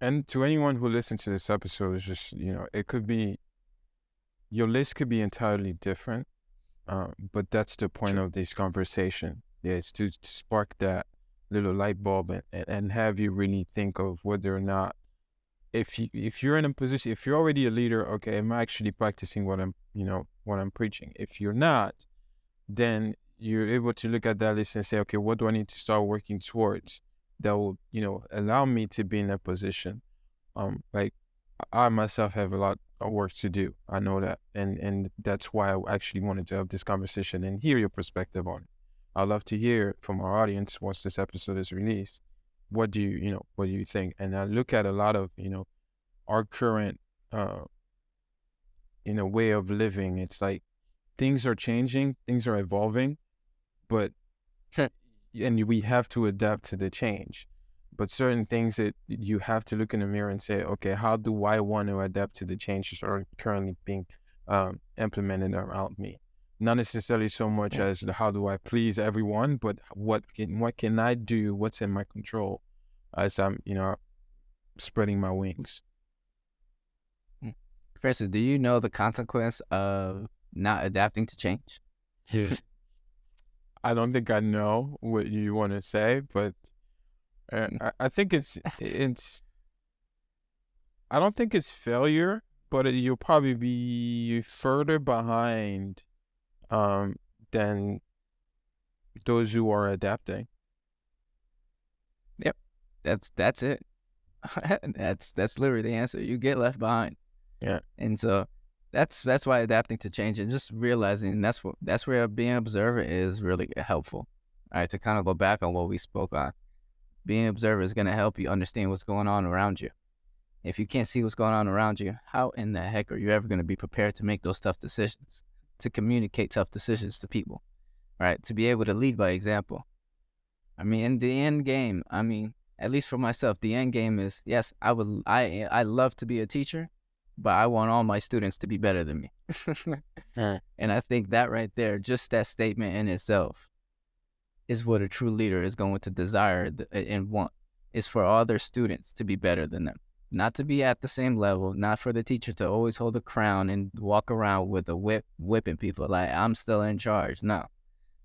And to anyone who listens to this episode, it's just, it could be, your list could be entirely different. But that's the point True. of this conversation. Yeah, it's to spark that little light bulb and have you really think of whether or not, if you're in a position, if you're already a leader, okay, am I actually practicing what I'm preaching? If you're not, then you're able to look at that list and say, okay, what do I need to start working towards that will, allow me to be in that position? Like I myself have a lot of work to do. I know that, and that's why I actually wanted to have this conversation and hear your perspective on it. I'd love to hear from our audience once this episode is released. What do you think? And I look at a lot of, our current, uh, way of living. It's like things are changing, things are evolving, but and we have to adapt to the change. But certain things that you have to look in the mirror and say, okay, how do I want to adapt to the changes that are currently being implemented around me? Not necessarily so much Yeah. as how do I please everyone, but what can I do? What's in my control as I'm spreading my wings. Mm. Francis, do you know the consequence of not adapting to change? Yeah. I don't think I know what you want to say, but Mm. I think it's I don't think it's failure, but you'll probably be further behind um than those who are adapting. Yep. That's it. That's literally the answer. You get left behind. Yeah. And so that's why adapting to change and just realizing that's where being an observer is really helpful. All right, to kind of go back on what we spoke on. Being an observer is gonna help you understand what's going on around you. If you can't see what's going on around you, how in the heck are you ever gonna be prepared to make those tough decisions? To communicate tough decisions to people, right? To be able to lead by example. I mean, in the end game, I mean, at least for myself, the end game is yes, I love to be a teacher, but I want all my students to be better than me. Yeah. And I think that right there, just that statement in itself, is what a true leader is going to desire and want, is for all their students to be better than them. Not to be at the same level, not for the teacher to always hold a crown and walk around with a whip, whipping people like I'm still in charge. No,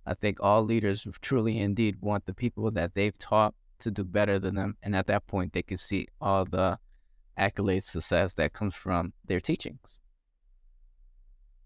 I think all leaders truly indeed want the people that they've taught to do better than them. And at that point, they can see all the accolades, success that comes from their teachings.